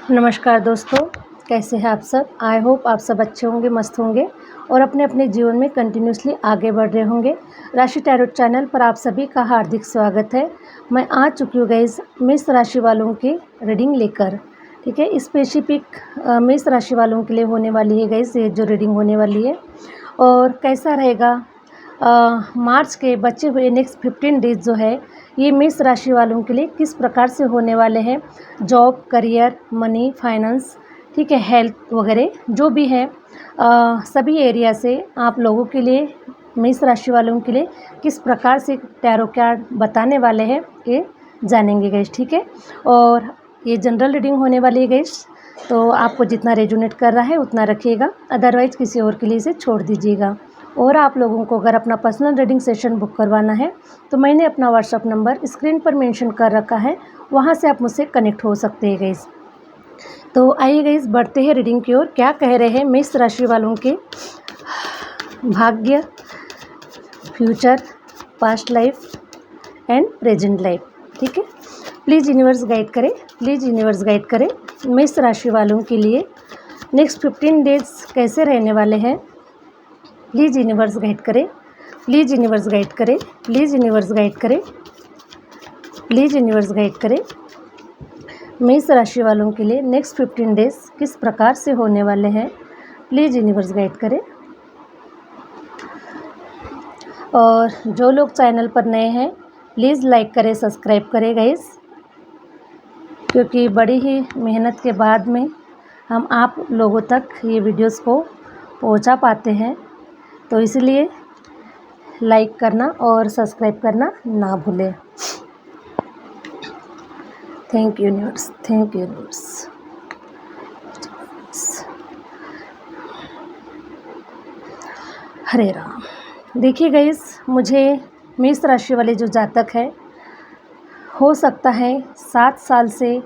नमस्कार दोस्तों, कैसे हैं आप सब। आई होप आप सब अच्छे होंगे, मस्त होंगे और अपने अपने जीवन में कंटिन्यूसली आगे बढ़ रहे होंगे। राशि टैरोट चैनल पर आप सभी का हार्दिक स्वागत है। मैं आ चुकी हूँ गाइस मेष राशि वालों की रीडिंग लेकर। ठीक है, स्पेसिफिक मेष राशि वालों के लिए होने वाली है गाइस ये जो रीडिंग होने वाली है। और कैसा रहेगा मार्च के बचे हुए नेक्स्ट 15 डेज जो है ये मेष राशि वालों के लिए किस प्रकार से होने वाले हैं। जॉब, करियर, मनी, फाइनेंस, ठीक है, हेल्थ वगैरह जो भी है सभी एरिया से आप लोगों के लिए, मेष राशि वालों के लिए किस प्रकार से टैरो कार्ड बताने वाले हैं ये जानेंगे गाइस। ठीक है, और ये जनरल रीडिंग होने वाली है गाइस, तो आपको जितना रेजोनेट कर रहा है उतना रखिएगा, अदरवाइज़ किसी और के लिए इसे छोड़ दीजिएगा। और आप लोगों को अगर अपना पर्सनल रीडिंग सेशन बुक करवाना है तो मैंने अपना व्हाट्सअप नंबर स्क्रीन पर मेंशन कर रखा है, वहां से आप मुझसे कनेक्ट हो सकते हैं गाइस। तो आइए गाइस बढ़ते हैं रीडिंग की ओर। क्या कह रहे हैं मेष राशि वालों के भाग्य, future, past life and present life. ठीक है, प्लीज़ यूनिवर्स गाइड करें, प्लीज़ यूनिवर्स गाइड करें मेष राशि वालों के लिए नेक्स्ट 15 डेज कैसे रहने वाले हैं। प्लीज़ यूनिवर्स गाइड करें, प्लीज़ यूनिवर्स गाइड करें, प्लीज़ यूनिवर्स गाइड करें, प्लीज़ यूनिवर्स गाइड करें मेष राशि वालों के लिए नेक्स्ट 15 डेज किस प्रकार से होने वाले हैं। प्लीज़ यूनिवर्स गाइड करें। और जो लोग चैनल पर नए हैं प्लीज़ लाइक करें, सब्सक्राइब करें गाइस, क्योंकि बड़ी ही मेहनत के बाद में हम आप लोगों तक ये वीडियोस को पहुंचा पाते हैं, तो इसलिए लाइक करना और सब्सक्राइब करना ना भूलें। Thank you universe, thank you universe. Hare Ram. देखिए गाइस, मुझे मेष राशि वाले जो जातक है, हो सकता है 7 साल से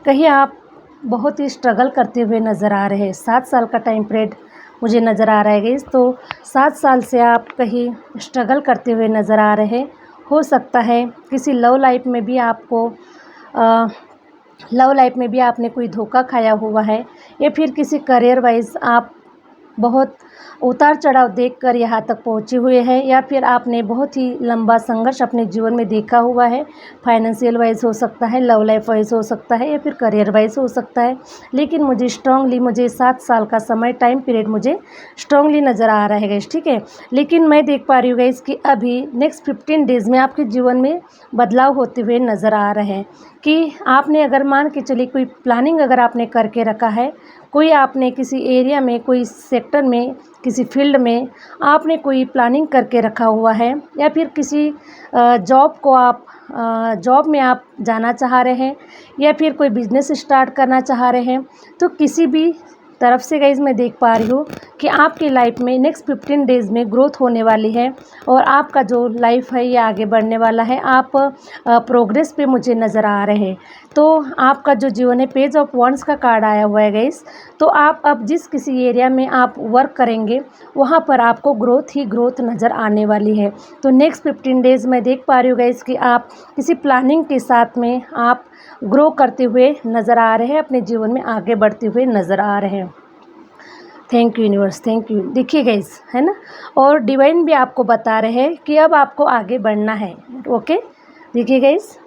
कहीं आप बहुत ही स्ट्रगल करते हुए नज़र आ रहे हैं। 7 साल का टाइम पीरियड मुझे नज़र आ रहा है गाइस, तो 7 साल से आप कहीं स्ट्रगल करते हुए नज़र आ रहे हैं। हो सकता है किसी लव लाइफ में भी आपको लव लाइफ में भी आपने कोई धोखा खाया हुआ है, या फिर किसी करियर वाइज आप बहुत उतार चढ़ाव देखकर यहाँ तक पहुँचे हुए हैं, या फिर आपने बहुत ही लंबा संघर्ष अपने जीवन में देखा हुआ है। फाइनेंशियल वाइज हो सकता है, लव लाइफ वाइज हो सकता है, या फिर करियर वाइज हो सकता है। लेकिन मुझे 7 साल का समय टाइम पीरियड मुझे स्ट्रांगली नज़र आ रहा है गाइस। ठीक है, लेकिन मैं देख पा रही हूँ गाइस कि अभी नेक्स्ट 15 डेज़ में आपके जीवन में बदलाव होते हुए नज़र आ रहे हैं। कि आपने अगर मान के चलिए कोई प्लानिंग अगर आपने करके रखा है, कोई आपने किसी एरिया में, कोई सेक्टर में, किसी फील्ड में आपने कोई प्लानिंग करके रखा हुआ है, या फिर किसी जॉब को आप जॉब में आप जाना चाह रहे हैं, या फिर कोई बिजनेस स्टार्ट करना चाह रहे हैं, तो किसी भी तरफ से गाइस मैं देख पा रही हूँ कि आपकी लाइफ में नेक्स्ट 15 डेज़ में ग्रोथ होने वाली है, और आपका जो लाइफ है ये आगे बढ़ने वाला है। आप प्रोग्रेस पे मुझे नज़र आ रहे हैं। तो आपका जो जीवन है, पेज ऑफ वंड्स का कार्ड आया हुआ है गाइस, तो आप अब जिस किसी एरिया में आप वर्क करेंगे वहाँ पर आपको ग्रोथ ही ग्रोथ नज़र आने वाली है। तो नेक्स्ट 15 डेज़ मैं देख पा रही हूँ गाइस कि आप किसी प्लानिंग के साथ में आप ग्रो करते हुए नज़र आ रहे हैं, अपने जीवन में आगे बढ़ते हुए नज़र आ रहे हैं। Thank you universe, thank you. देखिए गाइस, है ना, और डिवाइन भी आपको बता रहे हैं कि अब आपको आगे बढ़ना है। ओके, देखिए गाइस,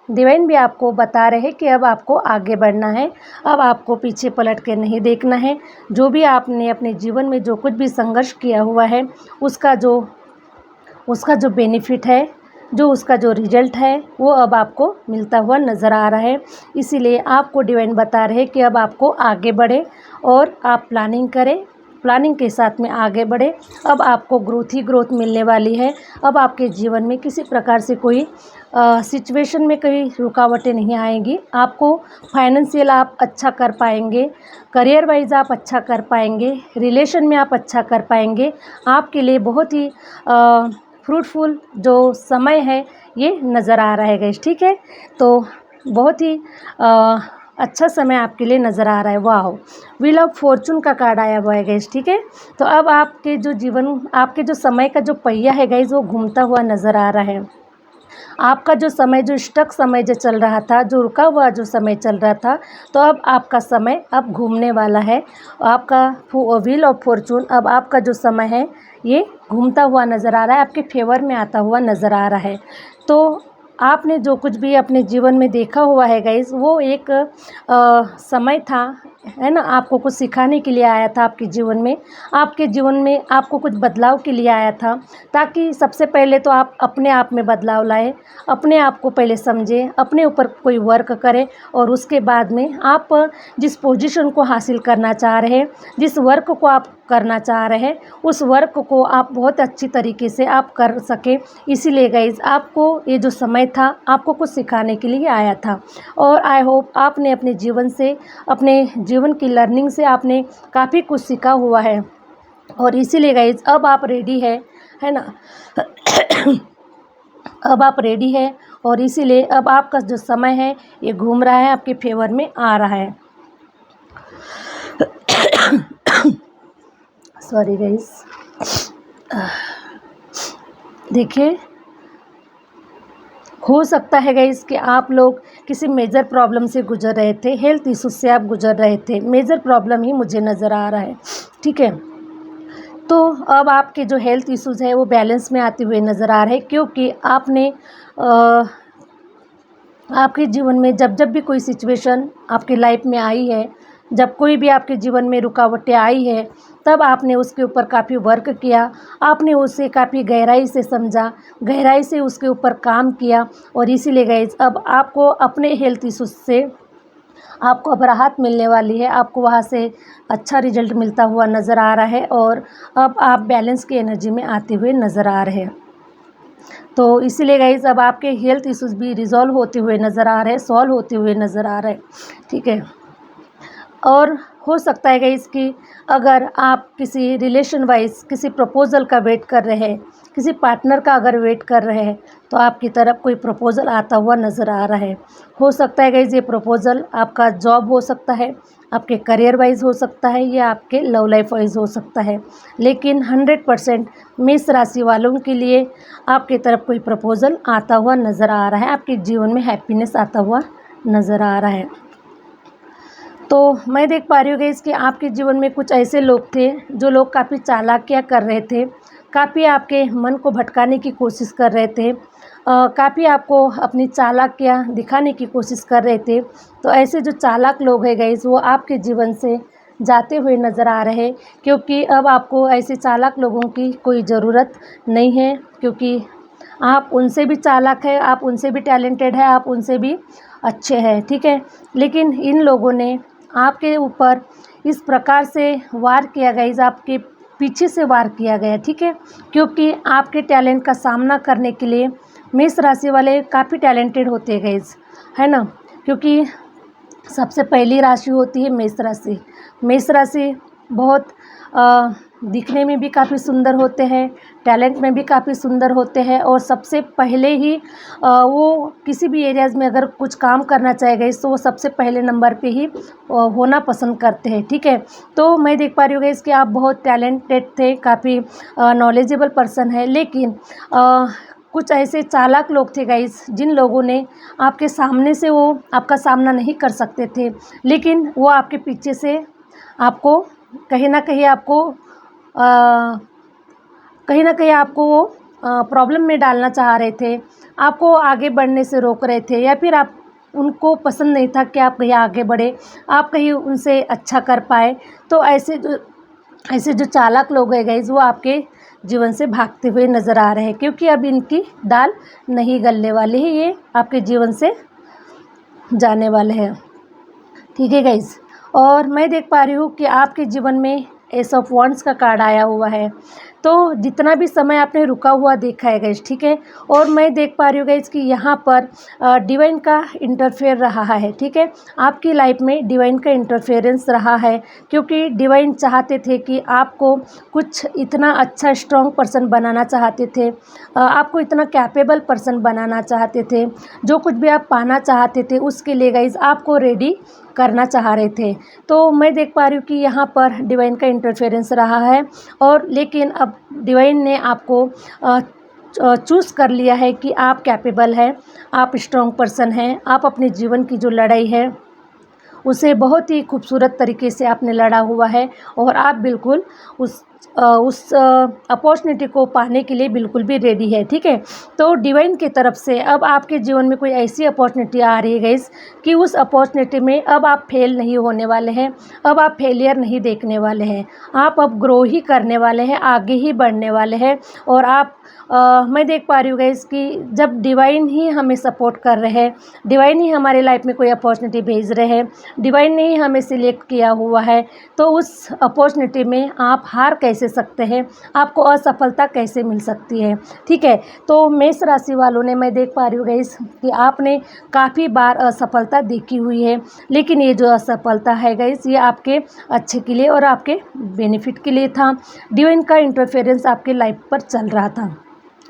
डिवाइन भी आपको बता रहे हैं कि अब आपको आगे बढ़ना है, अब आपको पीछे पलट के नहीं देखना है। जो भी आपने अपने जीवन में जो कुछ भी संघर्ष किया हुआ है उसका जो बेनिफिट है, जो उसका जो रिजल्ट है, वो अब आपको मिलता हुआ नज़र आ रहा है। इसीलिए आपको डिवाइन बता रहे हैं कि अब आपको आगे बढ़े और आप प्लानिंग करें, प्लानिंग के साथ में आगे बढ़े। अब आपको ग्रोथ ही ग्रोथ मिलने वाली है। अब आपके जीवन में किसी प्रकार से कोई सिचुएशन में कोई रुकावटें नहीं आएंगी। आपको फाइनेंशियल आप अच्छा कर पाएंगे, करियर वाइज आप अच्छा कर पाएंगे, रिलेशन में आप अच्छा कर पाएंगे। आपके लिए बहुत ही फ्रूटफुल जो समय है ये नज़र आ रहा है गाइस। ठीक है, तो बहुत ही अच्छा समय आपके लिए नज़र आ रहा है। वाह, व्हील ऑफ फॉर्चून का कार्ड आया हुआ है गाइस। ठीक है, तो अब आपके जो जीवन, आपके जो समय का जो पहिया है गाइस वो घूमता हुआ नज़र आ रहा है। आपका जो समय, जो स्टक समय जो चल रहा था, जो रुका हुआ जो समय चल रहा था, तो अब आपका समय अब घूमने वाला है। आपका व्हील ऑफ फॉर्चून, अब आपका जो समय है ये घूमता हुआ नज़र आ रहा है, आपके फेवर में आता हुआ नज़र आ रहा है। तो आपने जो कुछ भी अपने जीवन में देखा हुआ है गाइस, वो एक समय था, है ना, आपको कुछ सिखाने के लिए आया था आपके जीवन में। आपके जीवन में आपको कुछ बदलाव के लिए आया था, ताकि सबसे पहले तो आप अपने आप में बदलाव लाएं, अपने आप को पहले समझें, अपने ऊपर कोई वर्क करें, और उसके बाद में आप जिस पोजीशन को हासिल करना चाह रहे हैं, जिस वर्क को आप करना चाह रहे हैं, उस वर्क को आप बहुत अच्छी तरीके से आप कर सकें। इसीलिए गाइज़ आपको ये जो समय था, आपको कुछ सिखाने के लिए आया था। और आई होप आपने अपने जीवन से, अपने जीवन की लर्निंग से आपने काफ़ी कुछ सीखा हुआ है। और इसीलिए गाइज़ अब आप रेडी है ना अब आप रेडी है, और इसीलिए अब आपका जो समय है ये घूम रहा है, आपके फेवर में आ रहा है। Sorry guys. देखिए, हो सकता है गाइस कि आप लोग किसी मेजर प्रॉब्लम से गुजर रहे थे, हेल्थ इशू से आप गुजर रहे थे, मेजर प्रॉब्लम ही मुझे नज़र आ रहा है, ठीक है। तो अब आपके जो हेल्थ इश्यूज़ है वो बैलेंस में आते हुए नज़र आ रहे हैं, क्योंकि आपने आपके जीवन में जब जब भी कोई सिचुएशन आपकी लाइफ में आई है, जब कोई भी आपके जीवन में रुकावटें आई है, तब आपने उसके ऊपर काफ़ी वर्क किया, आपने उसे काफ़ी गहराई से समझा, गहराई से उसके ऊपर काम किया। और इसीलिए गाइस अब आपको अपने हेल्थ इश्यूज से आपको अब राहत मिलने वाली है, आपको वहाँ से अच्छा रिजल्ट मिलता हुआ नज़र आ रहा है, और अब आप बैलेंस की एनर्जी में आते हुए नज़र आ रहे हैं। तो इसीलिए गाइस अब आपके हेल्थ इश्यूज़ भी रिज़ॉल्व होते हुए नज़र आ रहे हैं, सॉल्व होते हुए नज़र आ रहे हैं, ठीक है। और हो सकता है गाइस कि अगर आप किसी रिलेशन वाइज किसी प्रपोज़ल का वेट कर रहे हैं, किसी पार्टनर का अगर वेट कर रहे हैं, तो आपकी तरफ कोई प्रपोज़ल आता हुआ नज़र आ रहा है। हो सकता है गाइस ये प्रपोज़ल आपका जॉब हो सकता है, आपके करियर वाइज हो सकता है, या आपके लव लाइफ वाइज हो सकता है। लेकिन 100% मेष राशि वालों के लिए आपकी तरफ कोई प्रपोज़ल आता हुआ नज़र आ रहा है, आपके जीवन में हैप्पीनेस आता हुआ नज़र आ रहा है। तो मैं देख पा रही हूँ गाइस कि आपके जीवन में कुछ ऐसे लोग थे, जो लोग काफ़ी चालाकियाँ कर रहे थे, काफ़ी आपके मन को भटकाने की कोशिश कर रहे थे, काफ़ी आपको अपनी चालाकियाँ दिखाने की कोशिश कर रहे थे। तो ऐसे जो चालाक लोग हैं गाइस, वो आपके जीवन से जाते हुए नज़र आ रहे हैं, क्योंकि अब आपको ऐसे चालाक लोगों की कोई ज़रूरत नहीं है, क्योंकि आप उनसे भी चालाक है, आप उनसे भी टैलेंटेड है, आप उनसे भी अच्छे हैं, ठीक है। लेकिन इन लोगों ने आपके ऊपर इस प्रकार से वार किया गाइस, आपके पीछे से वार किया गया, ठीक है, क्योंकि आपके टैलेंट का सामना करने के लिए मेष राशि वाले काफ़ी टैलेंटेड होते हैं गाइस, है ना, क्योंकि सबसे पहली राशि होती है मेष राशि। मेष राशि बहुत दिखने में भी काफ़ी सुंदर होते हैं, टैलेंट में भी काफ़ी सुंदर होते हैं, और सबसे पहले ही वो किसी भी एरियाज़ में अगर कुछ काम करना चाहेगा तो वो सबसे पहले नंबर पे ही होना पसंद करते हैं, ठीक है। तो मैं देख पा रही हूँ गाइस कि आप बहुत टैलेंटेड थे, काफ़ी नॉलेजेबल पर्सन है, लेकिन कुछ ऐसे चालाक लोग थे गाइस, जिन लोगों ने आपके सामने से वो आपका सामना नहीं कर सकते थे, लेकिन वो आपके पीछे से आपको कहीं ना कहीं आपको वो प्रॉब्लम में डालना चाह रहे थे, आपको आगे बढ़ने से रोक रहे थे, या फिर आप उनको पसंद नहीं था कि आप कहीं आगे बढ़े, आप कहीं उनसे अच्छा कर पाए। तो ऐसे जो चालाक लोग हैं गाइस, वो आपके जीवन से भागते हुए नज़र आ रहे हैं, क्योंकि अब इनकी दाल नहीं गलने वाली है, ये आपके जीवन से जाने वाले हैं, ठीक है गाइस। और मैं देख पा रही हूँ कि आपके जीवन में एस ऑफ वॉन्ड्स का कार्ड आया हुआ है। तो जितना भी समय आपने रुका हुआ देखा है गाइस, ठीक है, और मैं देख पा रही हूँ गाइस कि यहाँ पर डिवाइन का इंटरफेयर रहा है, ठीक है, आपकी लाइफ में डिवाइन का इंटरफेरेंस रहा है, क्योंकि डिवाइन चाहते थे कि आपको कुछ इतना अच्छा स्ट्रॉन्ग पर्सन बनाना चाहते थे, आपको इतना कैपेबल पर्सन बनाना चाहते थे, जो कुछ भी आप पाना चाहते थे उसके लिए गाइस आपको रेडी करना चाह रहे थे। तो मैं देख पा रही हूँ कि यहाँ पर डिवाइन का इंटरफेरेंस रहा है, और लेकिन अब डिवाइन ने आपको चूज़ कर लिया है कि आप कैपेबल हैं, आप स्ट्रॉन्ग पर्सन हैं, आप अपने जीवन की जो लड़ाई है उसे बहुत ही खूबसूरत तरीके से आपने लड़ा हुआ है और आप बिल्कुल उस अपॉर्चुनिटी को पाने के लिए बिल्कुल भी रेडी है, ठीक है। तो डिवाइन की तरफ से अब आपके जीवन में कोई ऐसी अपॉर्चुनिटी आ रही है गाइस कि उस अपॉर्चुनिटी में अब आप फेल नहीं होने वाले हैं, अब आप फेलियर नहीं देखने वाले हैं, आप अब ग्रो ही करने वाले हैं, आगे ही बढ़ने वाले हैं। और आप मैं देख पा रही हूँ गाइस कि जब डिवाइन ही हमें सपोर्ट कर रहे हैं, डिवाइन ही हमारे लाइफ में कोई अपॉर्चुनिटी भेज रहे हैं, डिवाइन ने ही हमें सिलेक्ट किया हुआ है, तो उस अपॉर्चुनिटी में आप हार कैसे सकते हैं, आपको असफलता कैसे मिल सकती है, ठीक है। तो मेष राशि वालों ने, मैं देख पा रही हूँ गाइस कि आपने काफ़ी बार असफलता देखी हुई है, लेकिन ये जो असफलता है गाइस ये आपके अच्छे के लिए और आपके बेनिफिट के लिए था। डिवाइन का इंटरफेरेंस आपके लाइफ पर चल रहा था,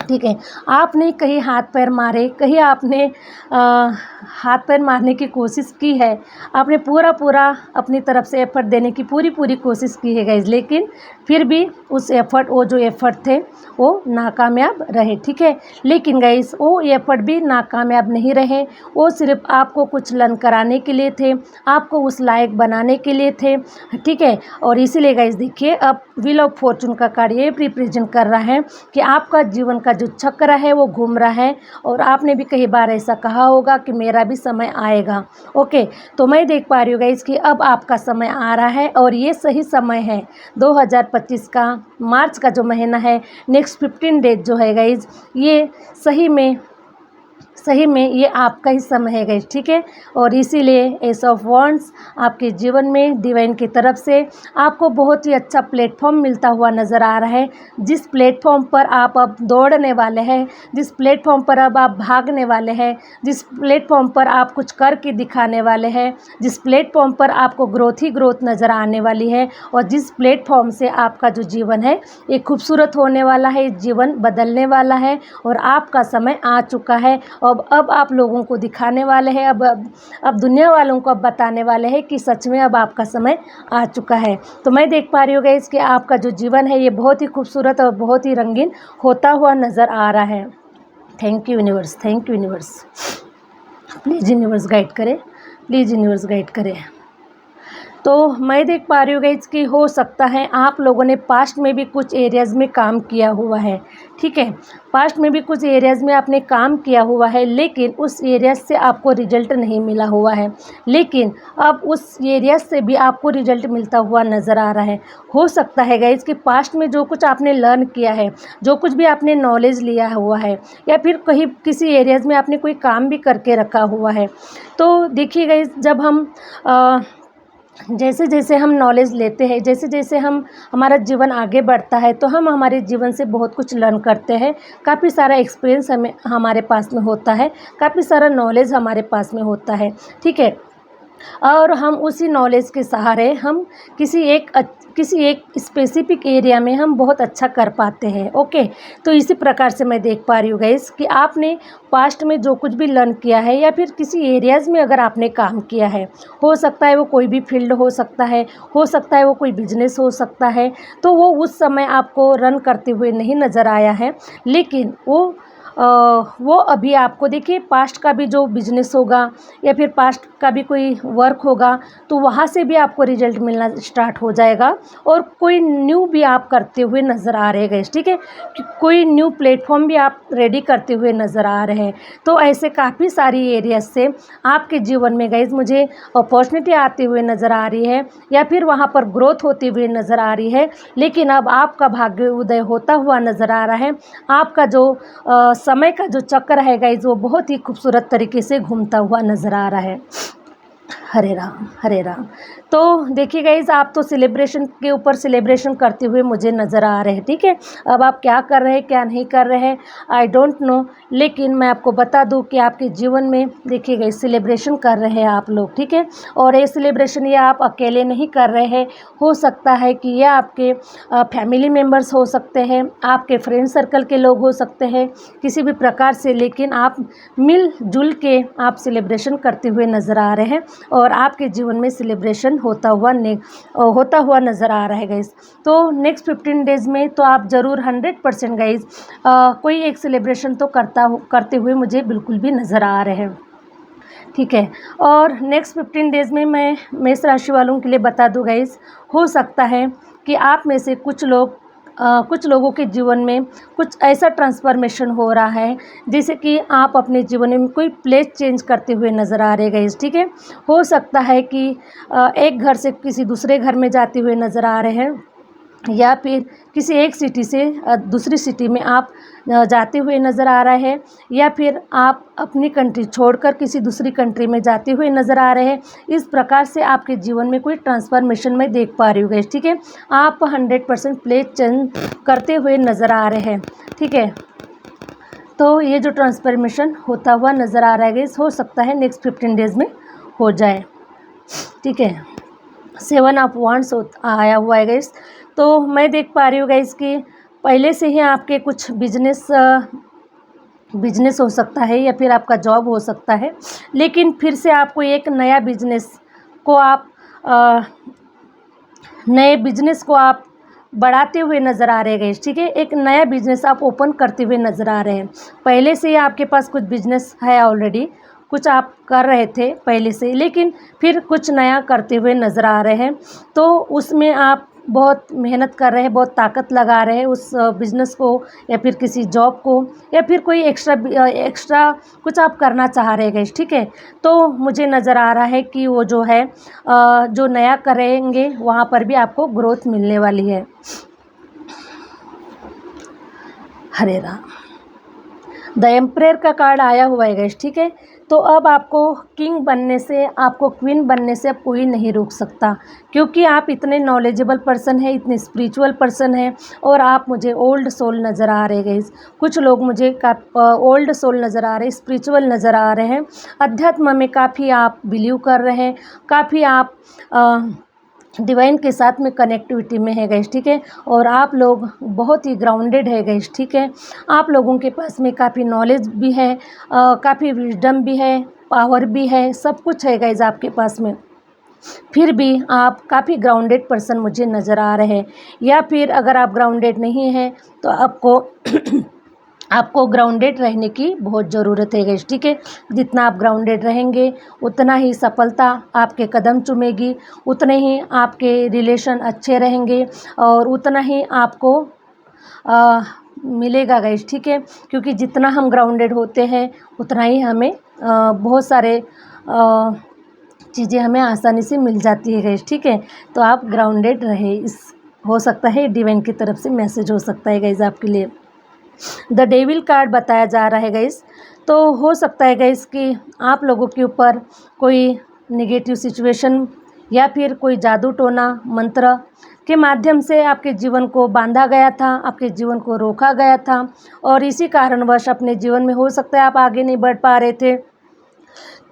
ठीक है। आपने कहीं हाथ पैर मारे, कहीं आपने हाथ पैर मारने की कोशिश की है, आपने पूरा अपनी तरफ से एफ़र्ट देने की पूरी कोशिश की है गाइस, लेकिन फिर भी उस एफ़र्ट, वो जो एफ़र्ट थे वो नाकामयाब रहे, ठीक है। लेकिन गाइस वो एफ़र्ट भी नाकामयाब नहीं रहे, वो सिर्फ आपको कुछ लर्न कराने के लिए थे, आपको उस लायक बनाने के लिए थे, ठीक है। और इसीलिए गाइस देखिए अब व्हील ऑफ फॉर्चून का कार्ड ये रिप्रेजेंट कर रहा है कि आपका जीवन का जो चक्र है वो घूम रहा है और आपने भी कई बार ऐसा कहा होगा कि मेरा भी समय आएगा, ओके। तो मैं देख पा रही हूँ गाइस कि अब आपका समय आ रहा है और ये सही समय है। 2025 का मार्च का जो महीना है, नेक्स्ट 15 डेज जो है गाइस, ये सही में ये आपका ही समय है गाइस, ठीक है। और इसीलिए एस ऑफ वॉन्ड्स आपके जीवन में डिवाइन की तरफ से आपको बहुत ही अच्छा प्लेटफॉर्म मिलता हुआ नज़र आ रहा है, जिस प्लेटफॉर्म पर आप अब दौड़ने वाले हैं, जिस प्लेटफॉर्म पर अब आप भागने वाले हैं, जिस प्लेटफॉर्म पर आप कुछ करके दिखाने वाले हैं, जिस प्लेटफॉर्म पर आपको ग्रोथ ही ग्रोथ नज़र आने वाली है और जिस प्लेटफॉर्म से आपका जो जीवन है ये खूबसूरत होने वाला है, जीवन बदलने वाला है और आपका समय आ चुका है। अब आप लोगों को दिखाने वाले हैं, अब दुनिया वालों को अब बताने वाले हैं कि सच में अब आपका समय आ चुका है। तो मैं देख पा रही हूँ गाइस कि आपका जो जीवन है ये बहुत ही खूबसूरत और बहुत ही रंगीन होता हुआ नज़र आ रहा है। Thank you universe, thank you universe. Please universe guide करें, प्लीज़ यूनिवर्स गाइड करें। तो मैं देख पा रही हूँ गाइस कि हो सकता है आप लोगों ने पास्ट में भी कुछ एरियाज़ में काम किया हुआ है, ठीक है। पास्ट में भी कुछ एरियाज़ में आपने काम किया हुआ है, लेकिन उस एरिया से आपको रिजल्ट नहीं मिला हुआ है, लेकिन अब उस एरिया से भी आपको रिजल्ट मिलता हुआ नज़र आ रहा है। हो सकता है गाइस कि पास्ट में जो कुछ आपने लर्न किया है, जो कुछ भी आपने नॉलेज लिया हुआ है, या फिर कहीं किसी एरियाज़ में आपने कोई काम भी करके रखा हुआ है। तो देखिए गाइस, जब हम जैसे जैसे हम नॉलेज लेते हैं, जैसे जैसे हमारा जीवन आगे बढ़ता है, तो हम हमारे जीवन से बहुत कुछ लर्न करते हैं, काफ़ी सारा एक्सपीरियंस हमारे पास में होता है, काफ़ी सारा नॉलेज हमारे पास में होता है, ठीक है। और हम उसी नॉलेज के सहारे हम किसी एक स्पेसिफिक एरिया में हम बहुत अच्छा कर पाते हैं, ओके। तो इसी प्रकार से मैं देख पा रही हूँ गाइस कि आपने पास्ट में जो कुछ भी लर्न किया है या फिर किसी एरियाज़ में अगर आपने काम किया है, हो सकता है वो कोई भी फील्ड हो सकता है वो कोई बिजनेस हो सकता है, तो वो उस समय आपको रन करते हुए नहीं नज़र आया है, लेकिन वो अभी आपको देखिए पास्ट का भी जो बिजनेस होगा या फिर पास्ट का भी कोई वर्क होगा, तो वहाँ से भी आपको रिजल्ट मिलना स्टार्ट हो जाएगा और कोई न्यू भी आप करते हुए नज़र आ रहे हैं, ठीक है। कोई न्यू प्लेटफॉर्म भी आप रेडी करते हुए नज़र आ रहे हैं। तो ऐसे काफ़ी सारी एरियाज से आपके जीवन में गाइस मुझे अपॉर्चुनिटी आती हुए नज़र आ रही है या फिर वहाँ पर ग्रोथ होती हुई नज़र आ रही है, लेकिन अब आपका भाग्य उदय होता हुआ नज़र आ रहा है। आपका जो समय का जो चक्र है गाइस वो बहुत ही खूबसूरत तरीके से घूमता हुआ नज़र आ रहा है। हरे राम, हरे राम। तो देखिए गाइज, आप तो सेलिब्रेशन के ऊपर सेलिब्रेशन करते हुए मुझे नज़र आ रहे हैं, ठीक है। अब आप क्या कर रहे हैं क्या नहीं कर रहे हैं आई डोंट नो, लेकिन मैं आपको बता दूं कि आपके जीवन में देखिए गाइज सेलिब्रेशन कर रहे हैं आप लोग, ठीक है। और ये सेलिब्रेशन ये आप अकेले नहीं कर रहे हैं, हो सकता है कि यह आपके फैमिली मेम्बर्स हो सकते हैं, आपके फ्रेंड सर्कल के लोग हो सकते हैं, किसी भी प्रकार से, लेकिन आप मिलजुल के आप सेलिब्रेशन करते हुए नज़र आ रहे हैं। और और आपके जीवन में सेलिब्रेशन होता हुआ नज़र आ रहा है गाइस। तो नेक्स्ट 15 डेज़ में तो आप ज़रूर 100% गाइस कोई एक सेलिब्रेशन तो करते हुए मुझे बिल्कुल भी नज़र आ रहे हैं, ठीक है। और नेक्स्ट 15 डेज़ में मैं मेष राशि वालों के लिए बता दूँ गाइस, हो सकता है कि आप में से कुछ लोगों के जीवन में कुछ ऐसा ट्रांसफॉर्मेशन हो रहा है जैसे कि आप अपने जीवन में कोई प्लेस चेंज करते हुए नज़र आ रहे गाइस, ठीक है। हो सकता है कि एक घर से किसी दूसरे घर में जाते हुए नज़र आ रहे हैं, या फिर किसी एक सिटी से दूसरी सिटी में आप जाते हुए नज़र आ रहे हैं, या फिर आप अपनी कंट्री छोड़कर किसी दूसरी कंट्री में जाते हुए नज़र आ रहे हैं। इस प्रकार से आपके जीवन में कोई ट्रांसफॉर्मेशन मैं देख पा रही हूँ गाइस, ठीक है। आप 100% प्लेस चेंज करते हुए नज़र आ रहे हैं, ठीक है। तो ये जो ट्रांसफॉर्मेशन होता हुआ नज़र आ रहा है गाइस, हो सकता है नेक्स्ट 15 डेज़ में हो जाए, ठीक है। 7 ऑफ वांड्स आया हुआ है गाइस। तो मैं देख पा रही हूँ गाइस कि पहले से ही आपके कुछ बिजनेस हो सकता है, या फिर आपका जॉब हो सकता है, लेकिन फिर से आपको एक नया बिजनेस को आप बढ़ाते हुए नज़र आ रहे हैं गाइस, ठीक है। एक नया बिजनेस आप ओपन करते हुए नज़र आ रहे हैं। पहले से ही आपके पास कुछ बिजनेस है ऑलरेडी, कुछ आप कर रहे थे पहले से, लेकिन फिर कुछ नया करते हुए नज़र आ रहे हैं। तो उसमें आप बहुत मेहनत कर रहे हैं, बहुत ताकत लगा रहे हैं उस बिज़नेस को, या फिर किसी जॉब को, या फिर कोई एक्स्ट्रा कुछ आप करना चाह रहे हैं, ठीक है। तो मुझे नज़र आ रहा है कि वो जो है जो नया करेंगे वहाँ पर भी आपको ग्रोथ मिलने वाली है। हरे राम। द एम्परर का कार्ड आया हुआ है गाइस, ठीक है। तो अब आपको किंग बनने से, आपको क्वीन बनने से अब कोई नहीं रोक सकता, क्योंकि आप इतने नॉलेजेबल पर्सन हैं, इतने स्पिरिचुअल पर्सन हैं, और आप मुझे ओल्ड सोल नज़र आ रहे हैं गाइस। कुछ लोग मुझे ओल्ड सोल नज़र आ रहे हैं, स्पिरिचुअल नज़र आ रहे हैं, अध्यात्म में काफ़ी आप बिलीव कर रहे हैं, काफ़ी आप डिवाइन के साथ में कनेक्टिविटी में है गाइस, ठीक है। और आप लोग बहुत ही ग्राउंडेड है गाइस, ठीक है। आप लोगों के पास में काफ़ी नॉलेज भी है, काफ़ी विजडम भी है, पावर भी है, सब कुछ है गाइस आपके पास में। फिर भी आप काफ़ी ग्राउंडेड पर्सन मुझे नज़र आ रहे हैं, या फिर अगर आप ग्राउंडेड नहीं हैं तो आपको ग्राउंडेड रहने की बहुत ज़रूरत है गाइस, ठीक है। जितना आप ग्राउंडेड रहेंगे उतना ही सफलता आपके कदम चूमेगी, उतने ही आपके रिलेशन अच्छे रहेंगे, और उतना ही आपको मिलेगा गाइस, ठीक है। क्योंकि जितना हम ग्राउंडेड होते हैं उतना ही हमें बहुत सारे चीज़ें हमें आसानी से मिल जाती है गाइस, ठीक है। तो आप ग्राउंडेड रहे, हो सकता है डिवाइन की तरफ से मैसेज हो सकता है गाइस आपके लिए। द डेविल कार्ड बताया जा रहा है गाइस। तो हो सकता है गाइस कि आप लोगों के ऊपर कोई नेगेटिव सिचुएशन या फिर कोई जादू टोना मंत्र के माध्यम से आपके जीवन को बांधा गया था, आपके जीवन को रोका गया था, और इसी कारणवश अपने जीवन में हो सकता है आप आगे नहीं बढ़ पा रहे थे।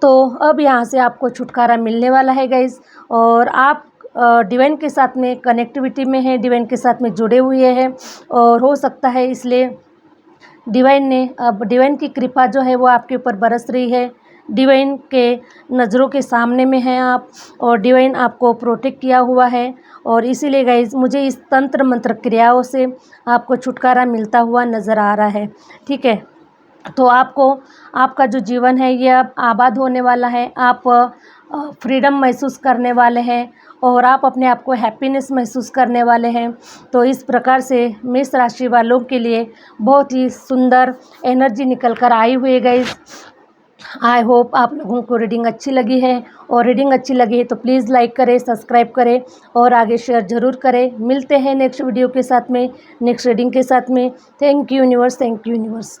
तो अब यहाँ से आपको छुटकारा मिलने वाला है गाइस, और आप डिवाइन के साथ में कनेक्टिविटी में है, डिवाइन के साथ में जुड़े हुए हैं, और हो सकता है इसलिए डिवाइन की कृपा जो है वो आपके ऊपर बरस रही है। डिवाइन के नज़रों के सामने में हैं आप, और डिवाइन आपको प्रोटेक्ट किया हुआ है, और इसीलिए गाइस मुझे इस तंत्र मंत्र क्रियाओं से आपको छुटकारा मिलता हुआ नज़र आ रहा है, ठीक है। तो आपका जो जीवन है ये अब आबाद होने वाला है, आप फ्रीडम महसूस करने वाले हैं, और आप अपने आप को हैप्पीनेस महसूस करने वाले हैं। तो इस प्रकार से मेष राशि वालों के लिए बहुत ही सुंदर एनर्जी निकल कर आई हुई है गाइस। आई होप आप लोगों को रीडिंग अच्छी लगी है, और रीडिंग अच्छी लगी है तो प्लीज़ लाइक करें, सब्सक्राइब करें, और आगे शेयर ज़रूर करें। मिलते हैं नेक्स्ट वीडियो के साथ में, नेक्स्ट रीडिंग के साथ में। Thank you universe, thank you universe.